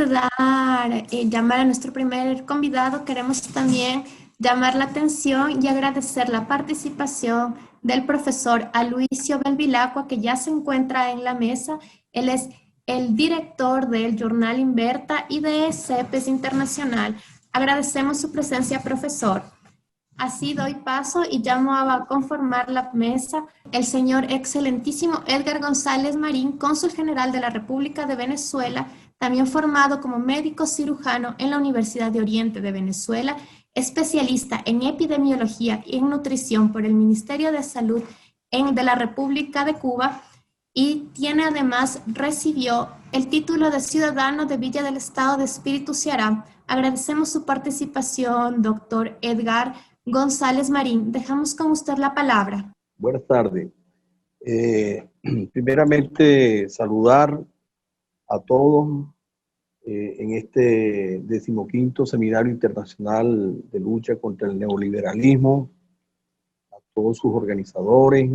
llamar a nuestro primer convidado, queremos también llamar la atención y agradecer la participación del profesor Aloisio Belvilacqua, que ya se encuentra en la mesa. Él es el director del Jornal Inverta y de CEPES Internacional. Agradecemos su presencia, profesor. Así doy paso y llamo a conformar la mesa el señor excelentísimo Edgar González Marín, cónsul general de la República de Venezuela, también formado como médico cirujano en la Universidad de Oriente de Venezuela, especialista en epidemiología y en nutrición por el Ministerio de Salud de la República de Cuba, y recibió el título de ciudadano de Villa del Estado de Espíritu Ceará. Agradecemos su participación, doctor Edgar González Marín. Dejamos con usted la palabra. Buenas tardes. Primeramente, saludar a todos en este 15º Seminario Internacional de Lucha contra el Neoliberalismo, a todos sus organizadores,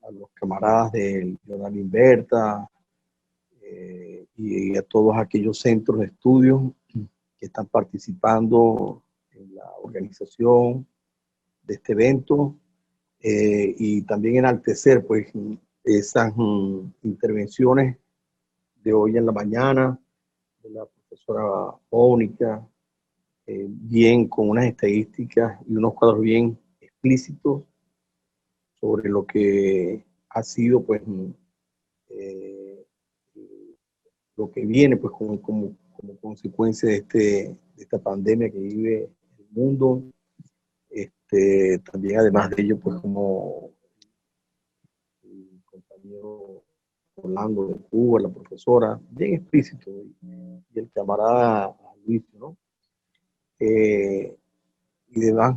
a los camaradas del Jornal Inverta y a todos aquellos centros de estudio que están participando en la organización de este evento, y también enaltecer pues esas intervenciones de hoy en la mañana de la profesora Mónica, bien con unas estadísticas y unos cuadros bien explícitos sobre lo que ha sido pues lo que viene pues como consecuencia de esta pandemia que vive el mundo. También además de ello, pues como el compañero Orlando de Cuba, la profesora, bien explícito, y el camarada Luis, ¿no? Y además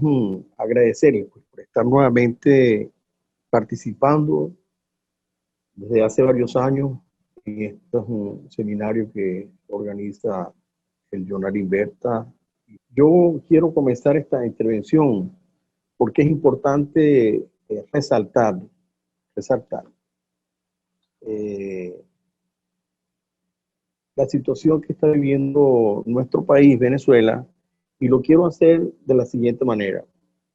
agradecerles pues, por estar nuevamente participando desde hace varios años en estos seminarios que organiza el Jornal Inverta. Yo quiero comenzar esta intervención porque es importante resaltar la situación que está viviendo nuestro país, Venezuela, y lo quiero hacer de la siguiente manera.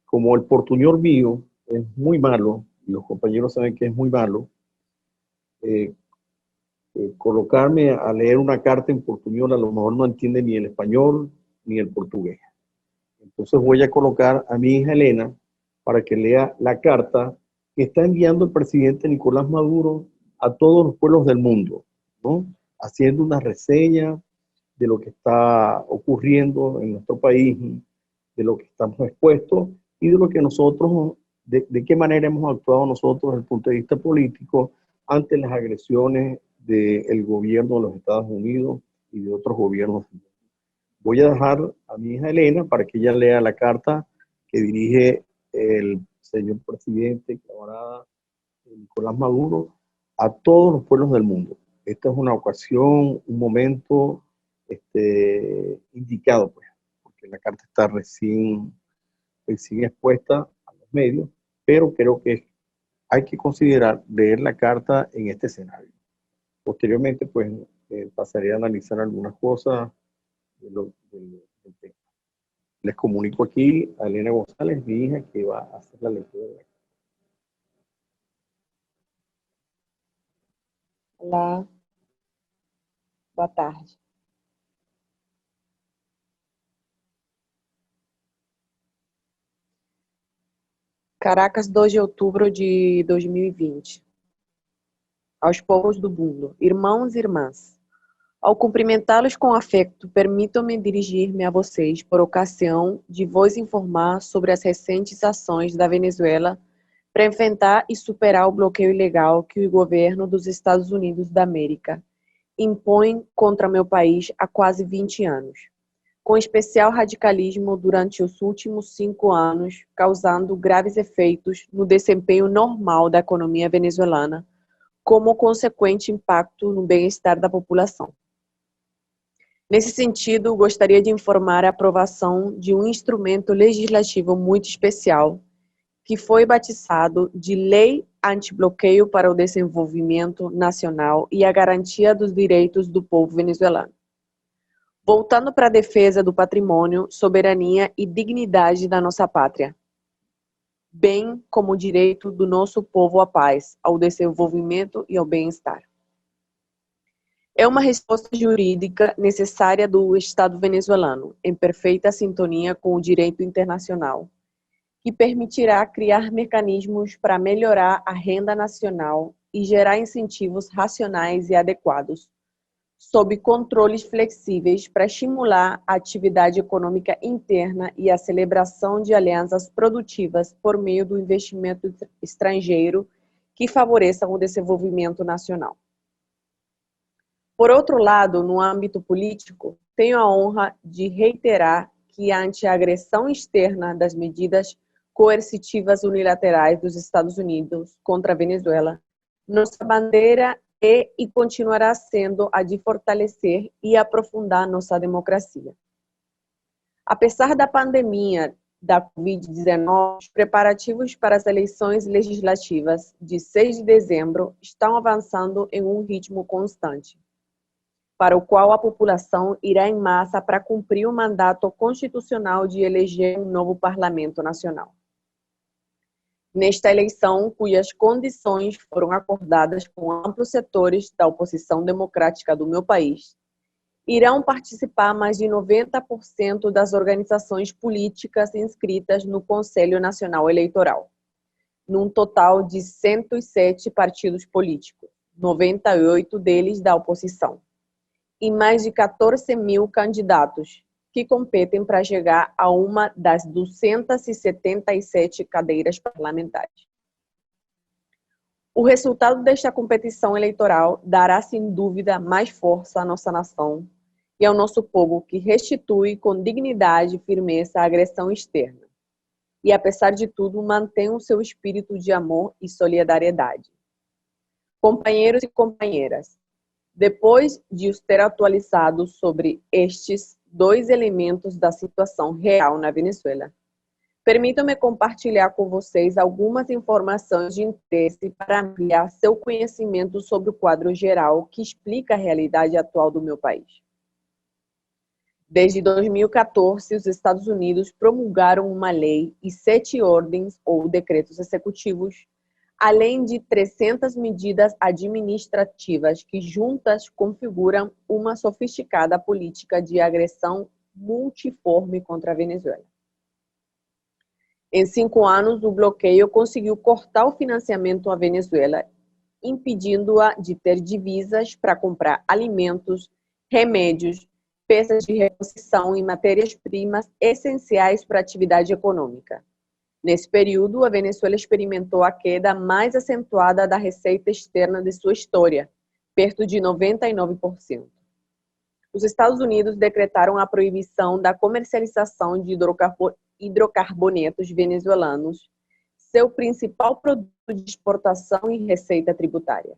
Como el portuñol mío es muy malo, y los compañeros saben que es muy malo, colocarme a leer una carta en portuñol, a lo mejor no entiende ni el español ni el portugués. Entonces voy a colocar a mi hija Elena para que lea la carta que está enviando el presidente Nicolás Maduro a todos los pueblos del mundo, ¿no? Haciendo una reseña de lo que está ocurriendo en nuestro país, de lo que estamos expuestos y de lo que nosotros, de qué manera hemos actuado nosotros desde el punto de vista político ante las agresiones del gobierno de los Estados Unidos y de otros gobiernos. Voy a dejar a mi hija Elena para que ella lea la carta que dirige el señor presidente, camarada Nicolás Maduro, a todos los pueblos del mundo. Esta es una ocasión, un momento indicado, pues, porque la carta está recién expuesta a los medios, pero creo que hay que considerar leer la carta en este escenario. Posteriormente, pues, pasaré a analizar algunas cosas del tema. Les comunico aquí a Elena González, mi hija, que va a hacer la lectura de la carta. Olá, boa tarde. Caracas, 2 de outubro de 2020. Aos povos do mundo, irmãos e irmãs, ao cumprimentá-los com afeto, permitam-me dirigir-me a vocês por ocasião de vos informar sobre as recentes ações da Venezuela para enfrentar e superar o bloqueio ilegal que o governo dos Estados Unidos da América impõe contra meu país há quase 20 anos, com especial radicalismo durante os últimos 5 anos, causando graves efeitos no desempenho normal da economia venezuelana, como consequente impacto no bem-estar da população. Nesse sentido, gostaria de informar a aprovação de um instrumento legislativo muito especial, que foi batizado de Lei Antibloqueio para o Desenvolvimento Nacional e a Garantia dos Direitos do Povo Venezuelano. voltando para a defesa do patrimônio, soberania e dignidade da nossa pátria, bem como o direito do nosso povo à paz, ao desenvolvimento e ao bem-estar. É uma resposta jurídica necessária do Estado venezuelano, em perfeita sintonia com o direito internacional, que permitirá criar mecanismos para melhorar a renda nacional e gerar incentivos racionais e adequados, sob controles flexíveis para estimular a atividade econômica interna e a celebração de alianças produtivas por meio do investimento estrangeiro que favoreçam o desenvolvimento nacional. Por outro lado, no âmbito político, tenho a honra de reiterar que, ante a agressão externa das medidas coercitivas unilaterais dos Estados Unidos contra a Venezuela, nossa bandeira é e continuará sendo a de fortalecer e aprofundar nossa democracia. Apesar da pandemia da Covid-19, os preparativos para as eleições legislativas de 6 de dezembro estão avançando em um ritmo constante, para o qual a população irá em massa para cumprir o mandato constitucional de eleger um novo Parlamento Nacional. Nesta eleição, cujas condições foram acordadas com amplos setores da oposição democrática do meu país, irão participar mais de 90% das organizações políticas inscritas no Conselho Nacional Eleitoral, num total de 107 partidos políticos, 98 deles da oposição, e mais de 14 mil candidatos que competem para chegar a uma das 277 cadeiras parlamentares. O resultado desta competição eleitoral dará, sem dúvida, mais força à nossa nação e ao nosso povo, que restitui com dignidade e firmeza a agressão externa. E, apesar de tudo, mantém o seu espírito de amor e solidariedade. Companheiros e companheiras, depois de os ter atualizado sobre estes dois elementos da situação real na Venezuela, permitam-me compartilhar com vocês algumas informações de interesse para ampliar seu conhecimento sobre o quadro geral que explica a realidade atual do meu país. Desde 2014, os Estados Unidos promulgaram uma lei e 7 ordens ou decretos executivos, além de 300 medidas administrativas que juntas configuram uma sofisticada política de agressão multiforme contra a Venezuela. Em 5 anos, o bloqueio conseguiu cortar o financiamento à Venezuela, impedindo-a de ter divisas para comprar alimentos, remédios, peças de reposição e matérias-primas essenciais para a atividade econômica. Nesse período, a Venezuela experimentou a queda mais acentuada da receita externa de sua história, perto de 99%. Os Estados Unidos decretaram a proibição da comercialização de hidrocarbonetos venezuelanos, seu principal produto de exportação e receita tributária.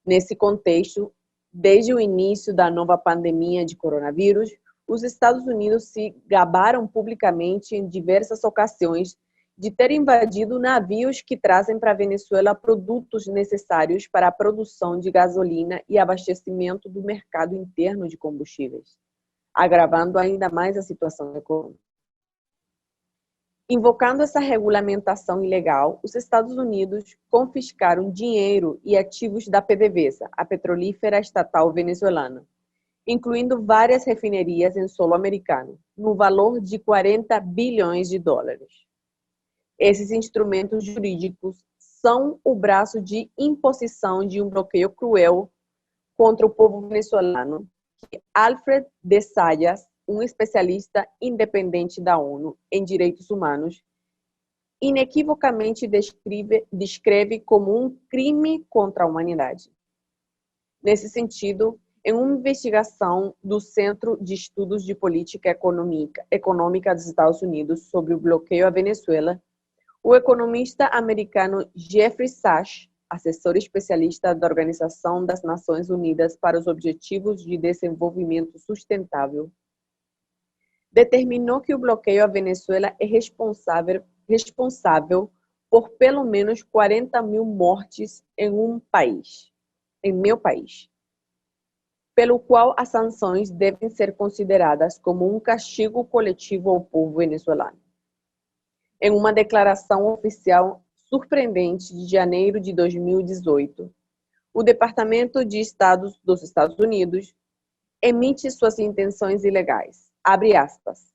Nesse contexto, desde o início da nova pandemia de coronavírus, os Estados Unidos se gabaram publicamente em diversas ocasiões de ter invadido navios que trazem para a Venezuela produtos necessários para a produção de gasolina e abastecimento do mercado interno de combustíveis, agravando ainda mais a situação econômica. Invocando essa regulamentação ilegal, os Estados Unidos confiscaram dinheiro e ativos da PDVSA, a petrolífera estatal venezuelana, incluindo várias refinarias em solo americano, no valor de 40 bilhões de dólares. Esses instrumentos jurídicos são o braço de imposição de um bloqueio cruel contra o povo venezuelano, que Alfred de Zayas, um especialista independente da ONU em direitos humanos, inequivocamente descreve como um crime contra a humanidade. Nesse sentido, em uma investigação do Centro de Estudos de Política Econômica dos Estados Unidos sobre o bloqueio à Venezuela, o economista americano Jeffrey Sachs, assessor especialista da Organização das Nações Unidas para os Objetivos de Desenvolvimento Sustentável, determinou que o bloqueio à Venezuela é responsável por pelo menos 40 mil mortes em meu país. pelo qual as sanções devem ser consideradas como um castigo coletivo ao povo venezuelano. Em uma declaração oficial surpreendente de janeiro de 2018, o Departamento de Estado dos Estados Unidos emite suas intenções ilegais. Abre aspas.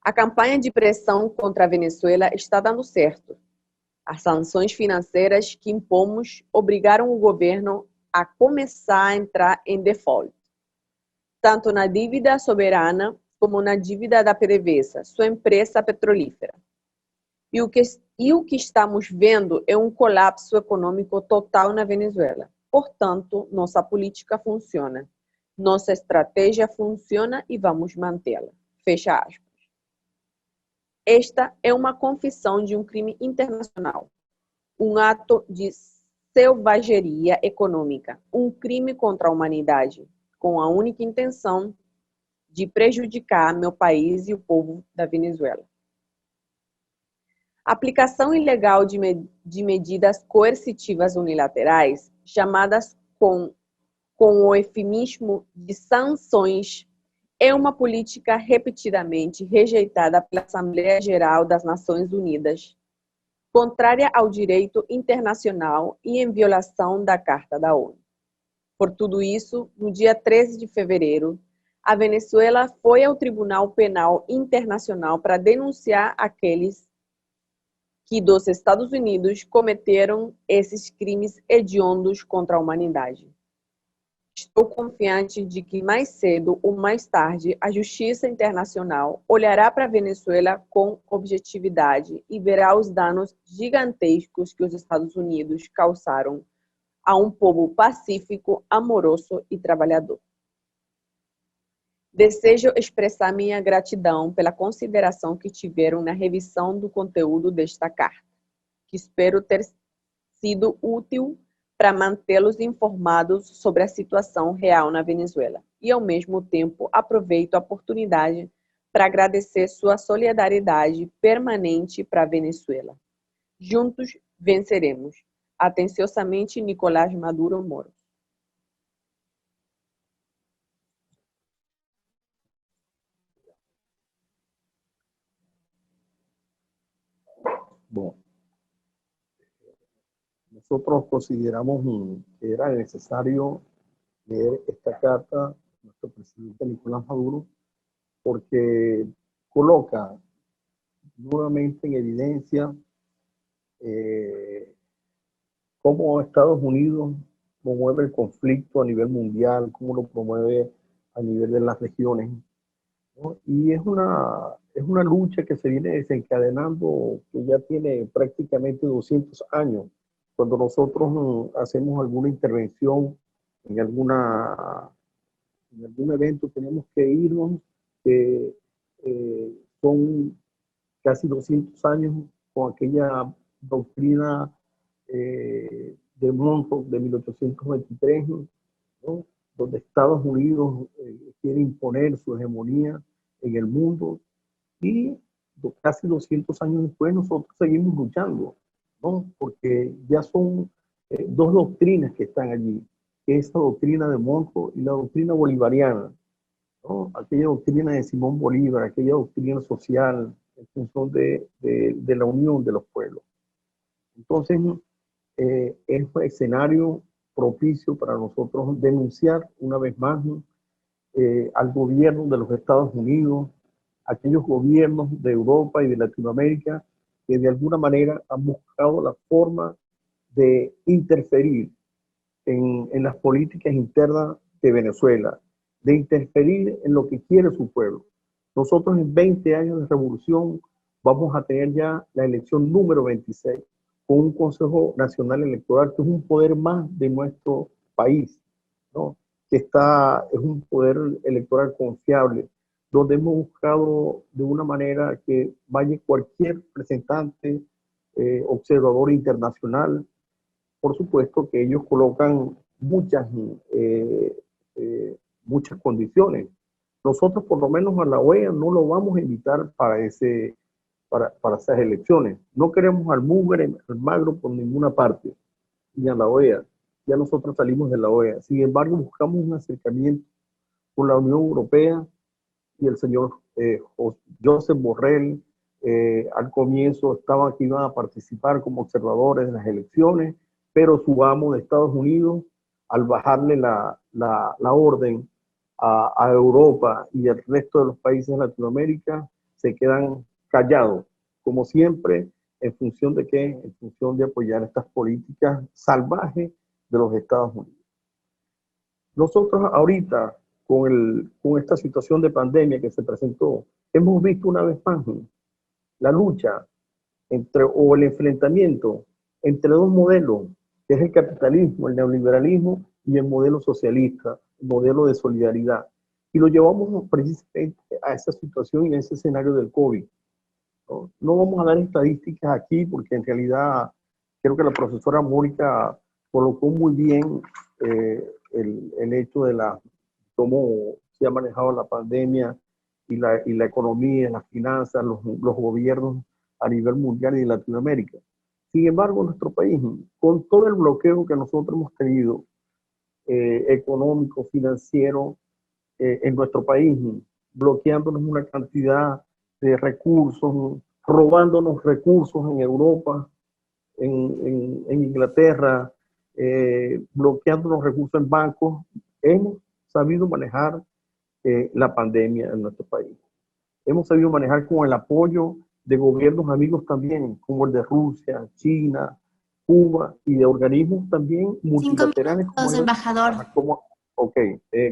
A campanha de pressão contra a Venezuela está dando certo. As sanções financeiras que impomos obrigaram o governo a começar a entrar em default, tanto na dívida soberana como na dívida da PDVSA, sua empresa petrolífera. E o que estamos vendo é um colapso econômico total na Venezuela. Portanto, nossa política funciona, nossa estratégia funciona e vamos mantê-la. Fecha aspas. Esta é uma confissão de um crime internacional, um ato de selvageria econômica, um crime contra a humanidade, com a única intenção de prejudicar meu país e o povo da Venezuela. A aplicação ilegal de medidas coercitivas unilaterais, chamadas com o eufemismo de sanções, é uma política repetidamente rejeitada pela Assembleia Geral das Nações Unidas, contrária ao direito internacional e em violação da Carta da ONU. Por tudo isso, no dia 13 de fevereiro, a Venezuela foi ao Tribunal Penal Internacional para denunciar aqueles que dos Estados Unidos cometeram esses crimes hediondos contra a humanidade. Estou confiante de que mais cedo ou mais tarde a Justiça Internacional olhará para a Venezuela com objetividade e verá os danos gigantescos que os Estados Unidos causaram a um povo pacífico, amoroso e trabalhador. Desejo expressar minha gratidão pela consideração que tiveram na revisão do conteúdo desta carta, que espero ter sido útil para mantê-los informados sobre a situação real na Venezuela. E, ao mesmo tempo, aproveito a oportunidade para agradecer sua solidariedade permanente para a Venezuela. Juntos venceremos. Atenciosamente, Nicolás Maduro Moro. Bom, nosotros consideramos que era necesario leer esta carta a nuestro presidente Nicolás Maduro porque coloca nuevamente en evidencia cómo Estados Unidos promueve el conflicto a nivel mundial, cómo lo promueve a nivel de las regiones, ¿no? Y es una lucha que se viene desencadenando, que ya tiene prácticamente 200 años. Cuando nosotros hacemos alguna intervención en algún evento, tenemos que irnos, son casi 200 años con aquella doctrina de Monroe de 1823, ¿no? Donde Estados Unidos quiere imponer su hegemonía en el mundo, y casi 200 años después nosotros seguimos luchando, ¿no? Porque ya son dos doctrinas que están allí, que es la doctrina de Monroe y la doctrina bolivariana, ¿no? Aquella doctrina de Simón Bolívar, aquella doctrina social en función de la unión de los pueblos. Entonces, es un escenario propicio para nosotros denunciar una vez más al gobierno de los Estados Unidos, aquellos gobiernos de Europa y de Latinoamérica que de alguna manera han buscado la forma de interferir en las políticas internas de Venezuela, de interferir en lo que quiere su pueblo. Nosotros en 20 años de revolución vamos a tener ya la elección número 26, con un Consejo Nacional Electoral que es un poder más de nuestro país, ¿no? Que es un poder electoral confiable, donde hemos buscado de una manera que vaya cualquier representante, observador internacional. Por supuesto que ellos colocan muchas condiciones. Nosotros, por lo menos a la OEA, no lo vamos a invitar para esas elecciones. No queremos al mugre, al magro por ninguna parte, ni a la OEA. ya nosotros salimos de la OEA. Sin embargo, buscamos un acercamiento con la Unión Europea y el señor Josep Borrell al comienzo estaban que iban a participar como observadores de las elecciones, pero su amo de Estados Unidos, al bajarle la orden a Europa y al resto de los países de Latinoamérica, se quedan callados, como siempre, ¿en función de qué? En función de apoyar estas políticas salvajes de los Estados Unidos. Nosotros ahorita, con esta situación de pandemia que se presentó, hemos visto una vez más la lucha o el enfrentamiento entre dos modelos, que es el capitalismo, el neoliberalismo y el modelo socialista, el modelo de solidaridad. Y lo llevamos precisamente a esa situación y a ese escenario del COVID. No vamos a dar estadísticas aquí porque en realidad creo que la profesora Mónica colocó muy bien el hecho de cómo se ha manejado la pandemia y la economía, las finanzas, los gobiernos a nivel mundial y de Latinoamérica. Sin embargo, nuestro país, con todo el bloqueo que nosotros hemos tenido, económico, financiero, en nuestro país, bloqueándonos una cantidad de recursos, robándonos recursos en Europa, en Inglaterra, bloqueando los recursos en bancos, hemos sabido manejar la pandemia en nuestro país. Hemos sabido manejar con el apoyo de gobiernos amigos también, como el de Rusia, China, Cuba, y de organismos también multilaterales 5 minutos, embajador.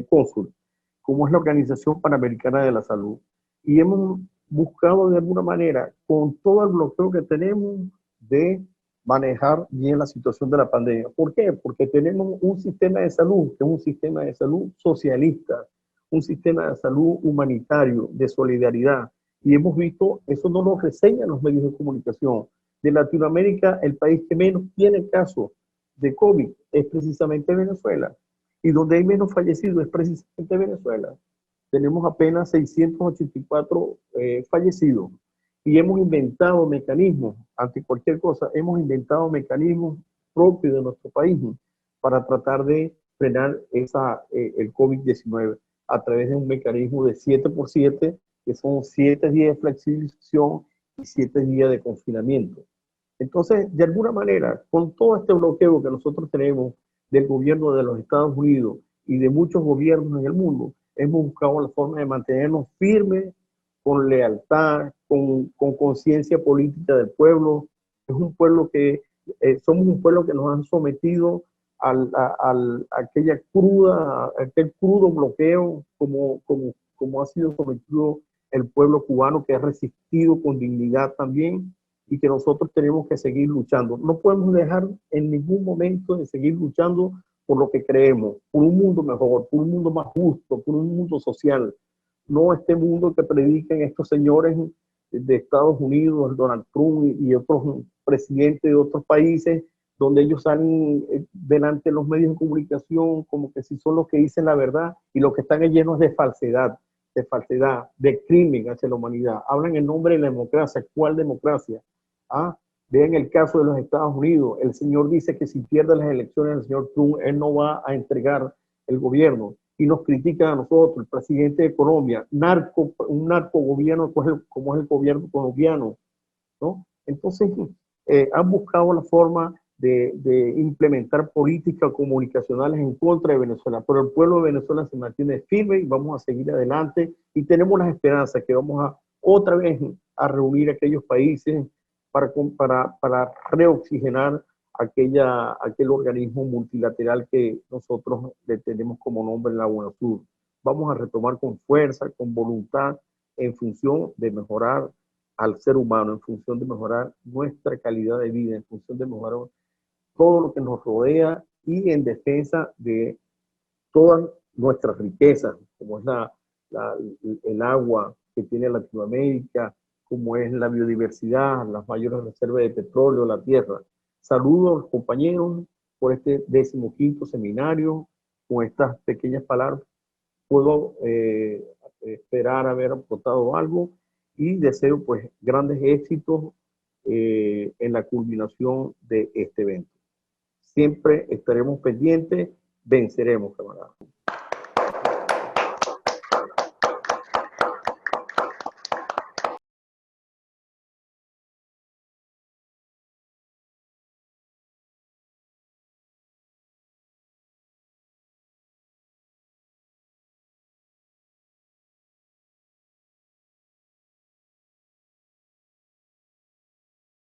Cónsul, como es la Organización Panamericana de la Salud. Y hemos buscado de alguna manera, con todo el bloqueo que tenemos, de manejar bien la situación de la pandemia. ¿Por qué? Porque tenemos un sistema de salud, que es un sistema de salud socialista, un sistema de salud humanitario, de solidaridad. Y hemos visto, eso no nos reseñan los medios de comunicación. De Latinoamérica, el país que menos tiene casos de COVID es precisamente Venezuela. Y donde hay menos fallecidos es precisamente Venezuela. Tenemos apenas 684 fallecidos. Y hemos inventado mecanismos, ante cualquier cosa, hemos inventado mecanismos propios de nuestro país para tratar de frenar el COVID-19 a través de un mecanismo de 7x7, que son 7 días de flexibilización y 7 días de confinamiento. Entonces, de alguna manera, con todo este bloqueo que nosotros tenemos del gobierno de los Estados Unidos y de muchos gobiernos en el mundo, hemos buscado la forma de mantenernos firmes, con lealtad, con conciencia política del pueblo. Es un pueblo que, somos un pueblo que nos han sometido a aquel crudo bloqueo, como ha sido sometido el pueblo cubano, que ha resistido con dignidad también, y que nosotros tenemos que seguir luchando. No podemos dejar en ningún momento de seguir luchando por lo que creemos, por un mundo mejor, por un mundo más justo, por un mundo social. No este mundo que predican estos señores de Estados Unidos, Donald Trump y otros presidentes de otros países, donde ellos salen delante de los medios de comunicación como que si son los que dicen la verdad, y los que están llenos de falsedad, de crimen hacia la humanidad. Hablan en nombre de la democracia. ¿Cuál democracia? Vean el caso de los Estados Unidos. El señor dice que si pierde las elecciones el señor Trump, él no va a entregar el gobierno. Y nos critican a nosotros, el presidente de Colombia, un narco gobierno como es el gobierno colombiano, ¿no? Entonces, han buscado la forma de implementar políticas comunicacionales en contra de Venezuela, pero el pueblo de Venezuela se mantiene firme y vamos a seguir adelante, y tenemos las esperanzas que vamos a otra vez a reunir aquellos países para reoxigenar aquel organismo multilateral que nosotros le tenemos como nombre en la UNASUR. Vamos a retomar con fuerza, con voluntad, en función de mejorar al ser humano, en función de mejorar nuestra calidad de vida, en función de mejorar todo lo que nos rodea y en defensa de todas nuestras riquezas, como es el agua que tiene Latinoamérica, como es la biodiversidad, las mayores reservas de petróleo, la tierra. Saludo a los compañeros por este 15º seminario. Con estas pequeñas palabras puedo esperar haber aportado algo, y deseo pues grandes éxitos en la culminación de este evento. Siempre estaremos pendientes, venceremos, camarada.